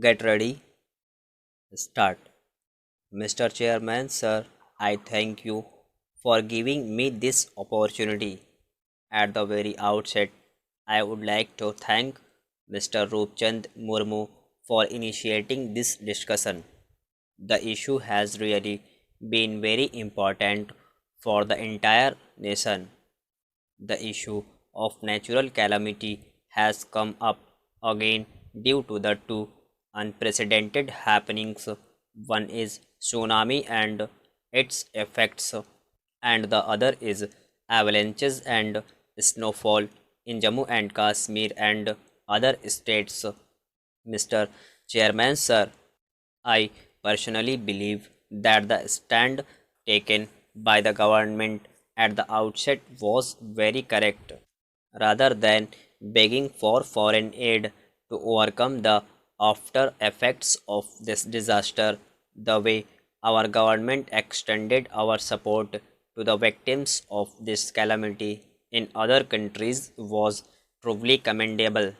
Get ready, start. Mr. Chairman, sir, I thank you for giving me this opportunity. At the very outset, I would like to thank Mr. Roopchand Murmu for initiating this discussion. The issue has really been very important for the entire nation. The issue of natural calamity has come up again due to the two unprecedented happenings. One is tsunami and its effects, and the other is avalanches and snowfall in Jammu and Kashmir and other states. Mr. Chairman, sir, I personally believe that the stand taken by the government at the outset was very correct. Rather than begging for foreign aid to overcome the after effects of this disaster, the way our government extended our support to the victims of this calamity in other countries was truly commendable.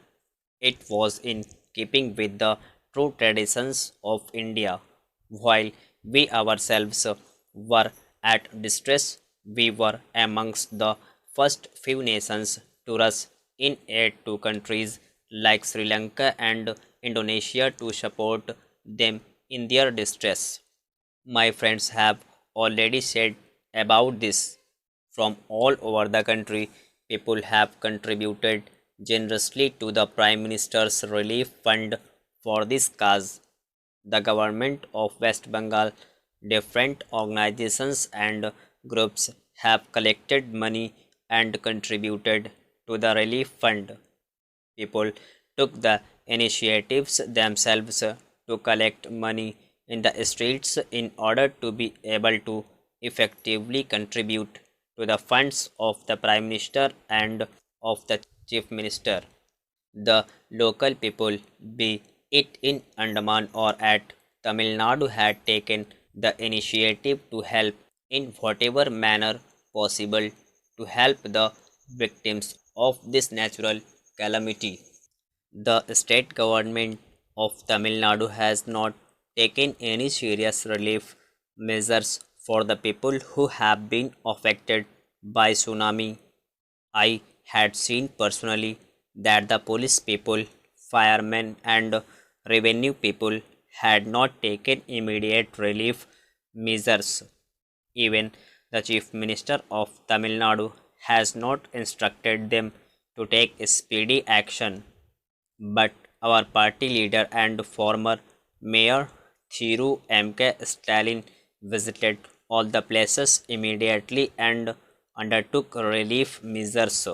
It was in keeping with the true traditions of India. While we ourselves were at distress, we were amongst the first few nations to rush in aid to countries like Sri Lanka and Indonesia to support them in their distress. My friends have already said about this. From all over the country, people have contributed generously to the Prime Minister's Relief Fund for this cause. The government of West Bengal, different organizations and groups have collected money and contributed to the relief fund. People took the initiatives themselves to collect money in the streets in order to be able to effectively contribute to the funds of the Prime Minister and of the Chief Minister. The local people, be it in Andaman or at Tamil Nadu, had taken the initiative to help in whatever manner possible to help the victims of this natural calamity. The state government of Tamil Nadu has not taken any serious relief measures for the people who have been affected by tsunami. I had seen personally that the police people, firemen, and revenue people had not taken immediate relief measures. Even the Chief Minister of Tamil Nadu has not instructed them to take speedy action. But our party leader and former mayor Thiru M.K. Stalin visited all the places immediately and undertook relief measures.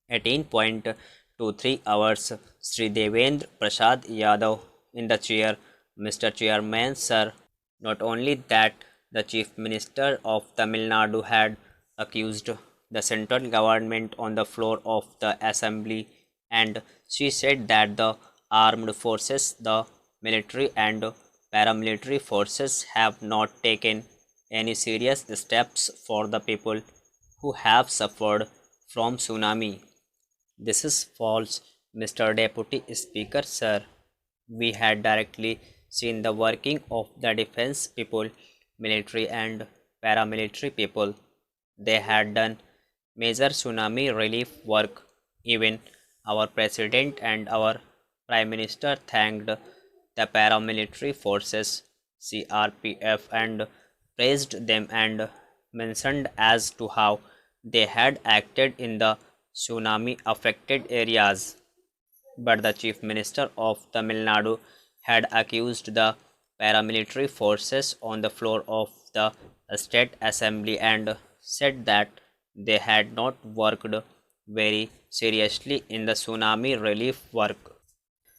18.23 hours, Sri Devendra Prasad Yadav in the chair. Mr. Chairman, sir, not only that, the Chief Minister of Tamil Nadu had accused the central government on the floor of the assembly, and she said that the armed forces, the military and paramilitary forces have not taken any serious steps for the people who have suffered from tsunami. This is false, Mr. Deputy Speaker, sir. We had directly seen the working of the defense people, military and paramilitary people. They had done major tsunami relief work. Even our president and our prime minister thanked the paramilitary forces, CRPF, and praised them and mentioned as to how they had acted in the tsunami affected areas. But the Chief Minister of Tamil Nadu had accused the paramilitary forces on the floor of the State Assembly and said that they had not worked very seriously in the tsunami relief work.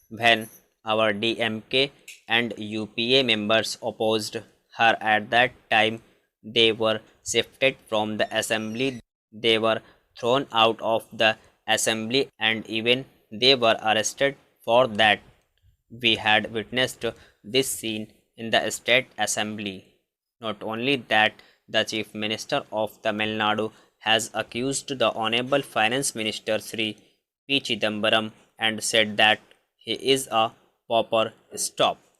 When our DMK and UPA members opposed her at that time, they were shifted from the assembly, they were thrown out of the assembly, and even they were arrested for that. We had witnessed this scene in the state assembly. Not only that, the chief minister of Tamil Nadu has accused the honorable finance minister Sri P. Chidambaram and said that he is a proper stop.